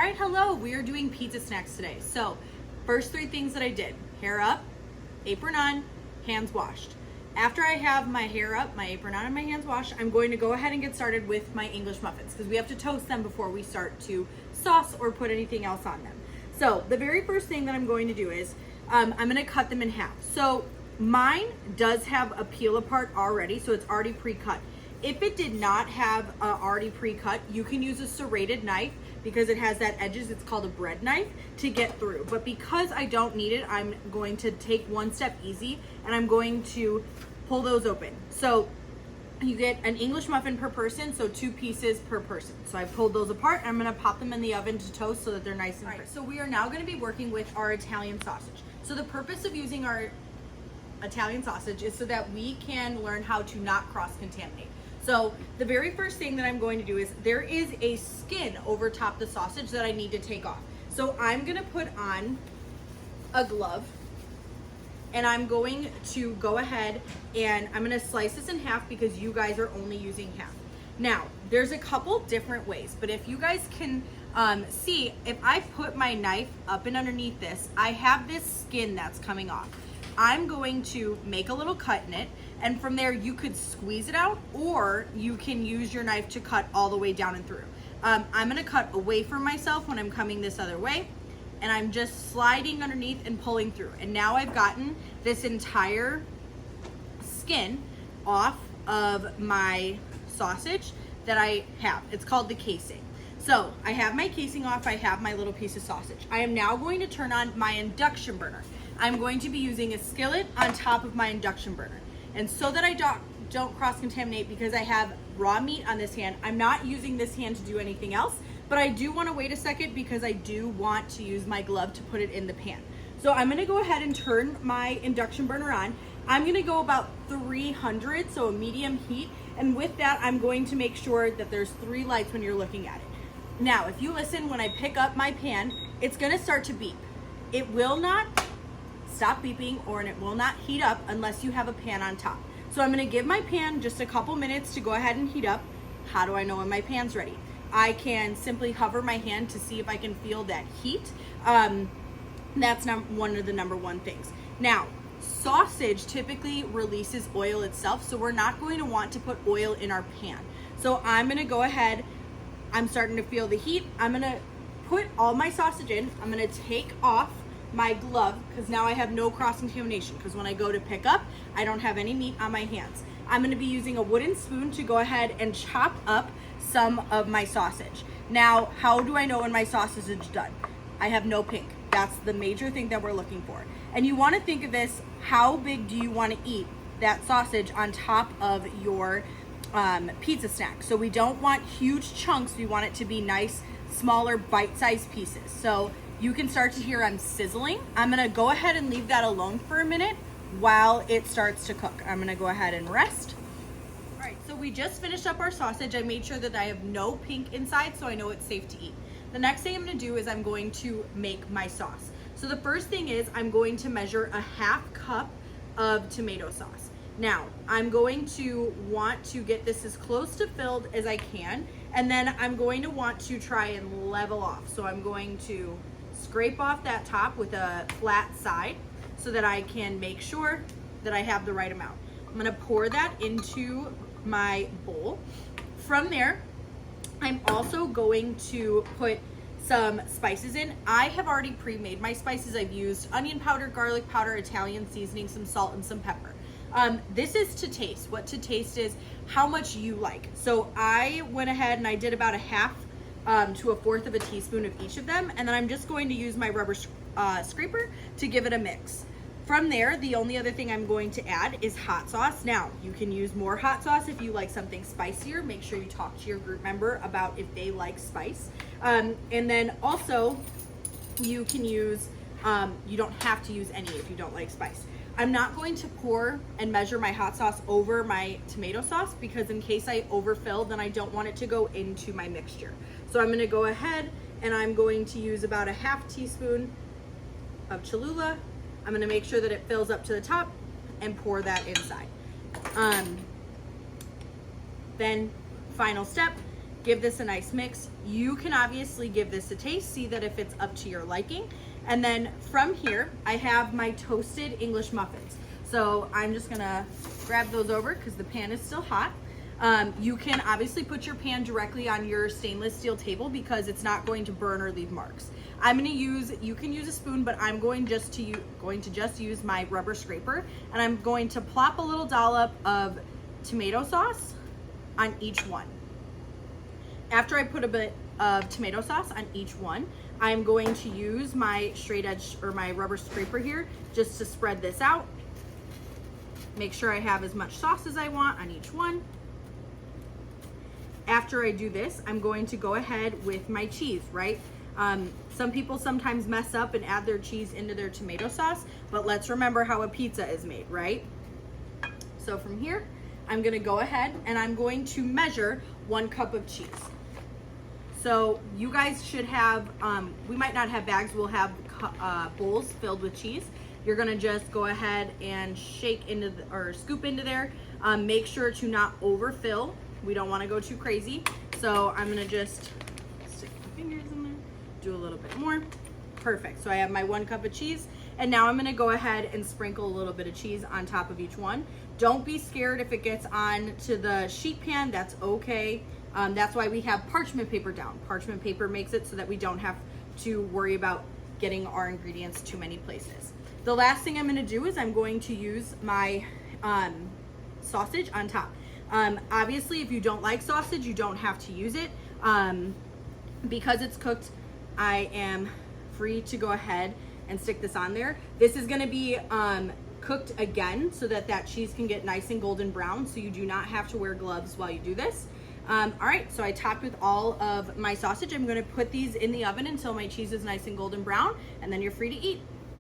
All right, hello, we are doing pizza snacks today. So first three things that I did: hair up, apron on, hands washed. After I have my hair up, my apron on, and my hands washed, I'm going to go ahead and get started with my English muffins because we have to toast them before we start to sauce or put anything else on them. So the very first thing that I'm going to do is I'm going to cut them in half. So mine does have a peel apart already, so it's already pre-cut. If it did not have already pre-cut, you can use a serrated knife because it has that edges. It's called a bread knife to get through. But because I don't need it, I'm going to take one step easy and I'm going to pull those open. So you get an English muffin per person, so 2 pieces per person. So I pulled those apart and I'm gonna pop them in the oven to toast so that they're nice and crisp. Right, so we are now gonna be working with our Italian sausage. So the purpose of using our Italian sausage is so that we can learn how to not cross-contaminate. So the very first thing that I'm going to do is there is a skin over top the sausage that I need to take off. So I'm gonna put on a glove and I'm going to go ahead and I'm gonna slice this in half because you guys are only using half. Now, there's a couple different ways, but if you guys can see, if I put my knife up and underneath this, I have this skin that's coming off. I'm going to make a little cut in it, and from there you could squeeze it out or you can use your knife to cut all the way down and through. I'm gonna cut away from myself when I'm coming this other way, and I'm just sliding underneath and pulling through. And now I've gotten this entire skin off of my sausage that I have. It's called the casing. So I have my casing off, I have my little piece of sausage. I am now going to turn on my induction burner. I'm going to be using a skillet on top of my induction burner. And so that I don't cross-contaminate, because I have raw meat on this hand, I'm not using this hand to do anything else, but I do want to wait a second because I do want to use my glove to put it in the pan. So I'm going to go ahead and turn my induction burner on. I'm going to go about 300, so a medium heat. And with that, I'm going to make sure that there's 3 lights when you're looking at it. Now, if you listen, when I pick up my pan, it's going to start to beep. It will not stop beeping and it will not heat up unless you have a pan on top. So I'm going to give my pan just a couple minutes to go ahead and heat up. How do I know when my pan's ready? I can simply hover my hand to see if I can feel that heat. That's one of the number one things. Now, sausage typically releases oil itself, so we're not going to want to put oil in our pan. So I'm going to go ahead. I'm starting to feel the heat. I'm going to put all my sausage in. I'm going to take off my glove because now I have no cross-contamination, because when I go to pick up, I don't have any meat on my hands. I'm going to be using a wooden spoon to go ahead and chop up some of my sausage. Now, how do I know when my sausage is done? I have no pink. That's the major thing that we're looking for. And you want to think of this: how big do you want to eat that sausage on top of your pizza snack? So we don't want huge chunks. We want it to be nice, smaller, bite-sized pieces. So you can start to hear I'm sizzling. I'm gonna go ahead and leave that alone for a minute while it starts to cook. I'm gonna go ahead and rest. All right, so we just finished up our sausage. I made sure that I have no pink inside, so I know it's safe to eat. The next thing I'm gonna do is I'm going to make my sauce. So the first thing is I'm going to measure a 1/2 cup of tomato sauce. Now, I'm going to want to get this as close to filled as I can, and then I'm going to want to try and level off. So I'm going to scrape off that top with a flat side so that I can make sure that I have the right amount. I'm gonna pour that into my bowl. From there, I'm also going to put some spices in. I have already pre-made my spices. I've used onion powder, garlic powder, Italian seasoning, some salt, and some pepper. This is to taste. What to taste is how much you like. So I went ahead and I did about a 1/2 to a 1/4 of a teaspoon of each of them, and then I'm just going to use my rubber scraper to give it a mix. From there, the only other thing I'm going to add is hot sauce. Now, you can use more hot sauce if you like something spicier. Make sure you talk to your group member about if they like spice. And then also, you can use, you don't have to use any if you don't like spice. I'm not going to pour and measure my hot sauce over my tomato sauce because in case I overfill, then I don't want it to go into my mixture. So I'm gonna go ahead and I'm going to use about a 1/2 teaspoon of Cholula. I'm gonna make sure that it fills up to the top and pour that inside. Then final step give this a nice mix. You can obviously give this a taste, see that if it's up to your liking. And then from here, I have my toasted English muffins. So I'm just gonna grab those over because the pan is still hot. You can obviously put your pan directly on your stainless steel table because it's not going to burn or leave marks. I'm gonna use, you can use a spoon, but I'm going to just use my rubber scraper, and I'm going to plop a little dollop of tomato sauce on each one. After I put a bit of tomato sauce on each one, I'm going to use my straight edge or my rubber scraper here just to spread this out. Make sure I have as much sauce as I want on each one. After I do this, I'm going to go ahead with my cheese, right? Some people sometimes mess up and add their cheese into their tomato sauce, but let's remember how a pizza is made, right? So from here, I'm gonna go ahead and I'm going to measure 1 cup of cheese. So you guys should have, we might not have bags, we'll have bowls filled with cheese. You're gonna just go ahead and shake into or scoop into there. Make sure to not overfill. We don't wanna go too crazy. So I'm gonna just stick my fingers in there, do a little bit more. Perfect, so I have my 1 cup of cheese, and now I'm gonna go ahead and sprinkle a little bit of cheese on top of each one. Don't be scared if it gets on to the sheet pan, that's okay. That's why we have parchment paper down. Parchment paper makes it so that we don't have to worry about getting our ingredients too many places. The last thing I'm gonna do is I'm going to use my sausage on top. Obviously, if you don't like sausage, you don't have to use it. Because it's cooked, I am free to go ahead and stick this on there. This is gonna be cooked again so that that cheese can get nice and golden brown, so you do not have to wear gloves while you do this. All right, so I topped with all of my sausage. I'm gonna put these in the oven until my cheese is nice and golden brown, and then you're free to eat.